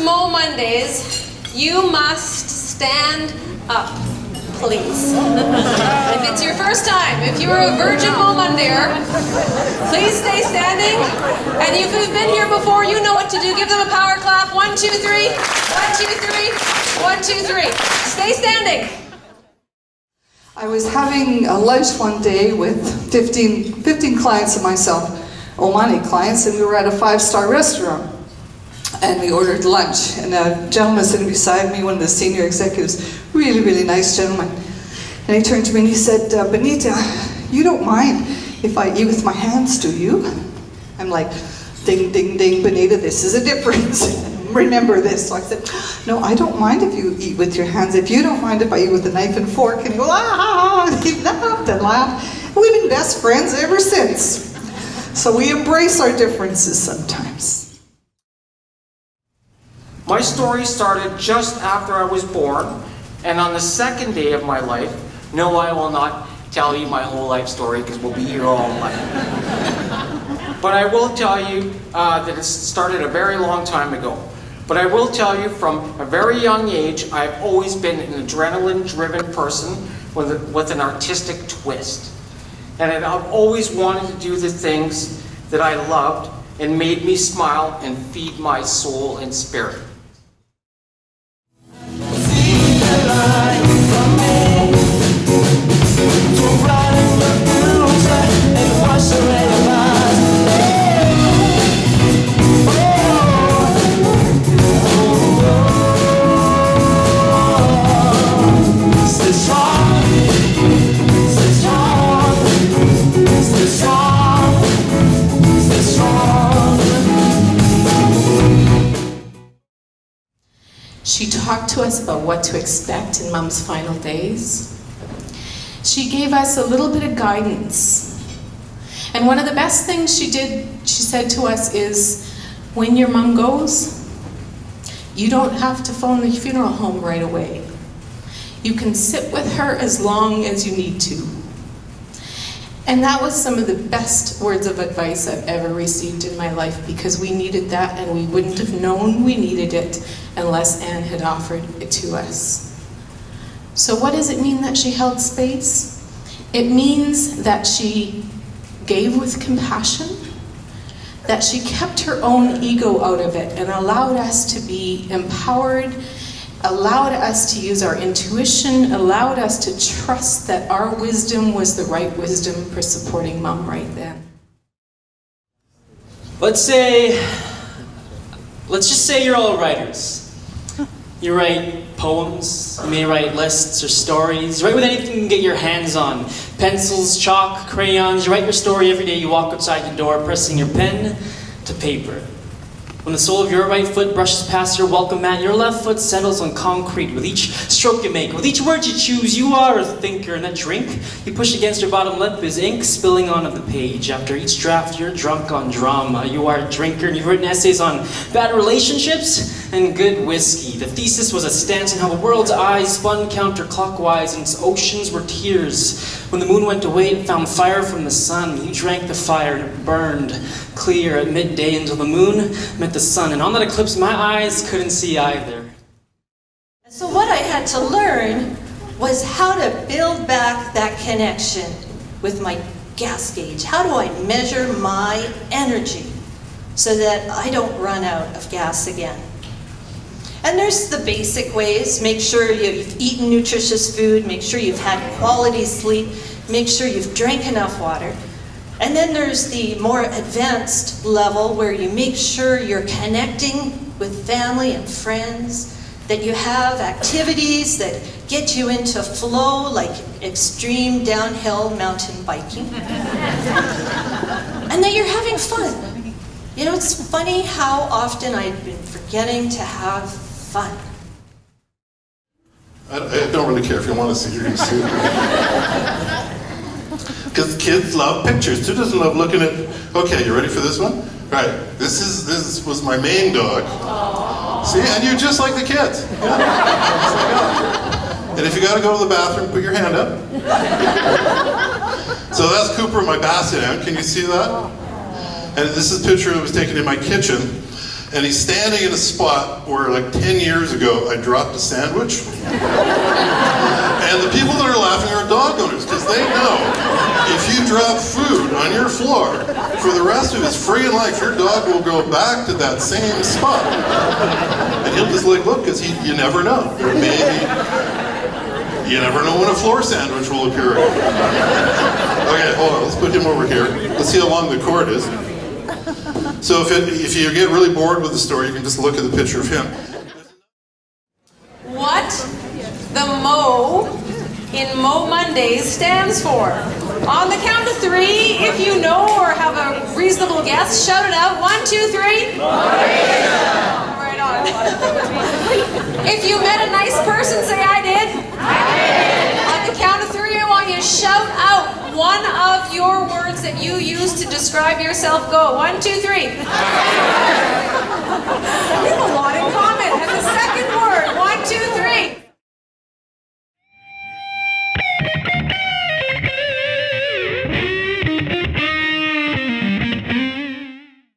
MoMondays, you must stand up, please. If it's your first time, if you're a virgin MoMondayer, please stay standing. And if you've been here before, you know what to do. Give them a power clap. 1, 2, 3. 1, 2, 3. 1, 2, 3. Stay standing. I was having a lunch one day with 15 clients and myself, Omani clients, and we were at a 5-star restaurant. And we ordered lunch, and a gentleman sitting beside me, one of the senior executives, really nice gentleman. And he turned to me and he said, Benita, you don't mind if I eat with my hands, do you? I'm like, ding, ding, ding, Benita, this is a difference. Remember this. So I said, no, I don't mind if you eat with your hands. If you don't mind if I eat with a knife and fork. And he goes, and he laughed and laughed. We've been best friends ever since. So we embrace our differences sometimes. My story started just after I was born, and on the second day of my life, no, I will not tell you my whole life story because we'll be here all night. But I will tell you that it started a very long time ago. But I will tell you from a very young age, I've always been an adrenaline-driven person with an artistic twist. And I've always wanted to do the things that I loved and made me smile and feed my soul and spirit. She talked to us about what to expect in Mom's final days. She gave us a little bit of guidance. And one of the best things she said to us is, when your mom goes, you don't have to phone the funeral home right away. You can sit with her as long as you need to. And that was some of the best words of advice I've ever received in my life, because we needed that, and we wouldn't have known we needed it unless Anne had offered it to us. So what does it mean that she held space? It means that she gave with compassion, that she kept her own ego out of it and allowed us to be empowered, allowed us to use our intuition, allowed us to trust that our wisdom was the right wisdom for supporting Mom right then. Let's just say you're all writers. You write poems, you may write lists or stories, you write with anything you can get your hands on. Pencils, chalk, crayons, you write your story every day you walk outside your door, pressing your pen to paper. When the sole of your right foot brushes past your welcome mat, your left foot settles on concrete. With each stroke you make, with each word you choose, you are a thinker. And that drink you push against your bottom lip is ink spilling onto the page. After each draft, you're drunk on drama. You are a drinker, and you've written essays on bad relationships and good whiskey. The thesis was a stance on how the world's eyes spun counterclockwise, and its oceans were tears. When the moon went away, it found fire from the sun. You drank the fire, and it burned clear at midday until the moon met the sun. And on that eclipse, my eyes couldn't see either. So what I had to learn was how to build back that connection with my gas gauge. How do I measure my energy so that I don't run out of gas again? And there's the basic ways. Make sure you've eaten nutritious food, make sure you've had quality sleep, make sure you've drank enough water. And then there's the more advanced level where you make sure you're connecting with family and friends, that you have activities that get you into flow, like extreme downhill mountain biking, and that you're having fun. You know, it's funny how often I've been forgetting to have fun. I don't really care if you want to see, you're going to see it. Because kids love pictures. Who doesn't love looking at... Okay, you ready for this one? Right, this was my main dog. Aww. See, and you're just like the kids. Yeah. And if you got to go to the bathroom, put your hand up. So that's Cooper, my basset hound. Can you see that? And this is a picture that was taken in my kitchen. And he's standing in a spot where like 10 years ago I dropped a sandwich. And the people that are laughing are dog owners, because they know if you drop food on your floor, for the rest of his free life, your dog will go back to that same spot. And he'll just like look, because you never know. Maybe, you never know when a floor sandwich will occur. Okay, hold on, let's put him over here. Let's see how long the cord is. So if you get really bored with the story, you can just look at the picture of him. What the Mo in MoMondays stands for. On the count of 3, if you know or have a reasonable guess, shout it out. 1, 2, 3. Right on. If you met a nice person, say I did. On the count of 3, I want you to shout out one of your words that you use to describe yourself. Go. 1, 2, 3.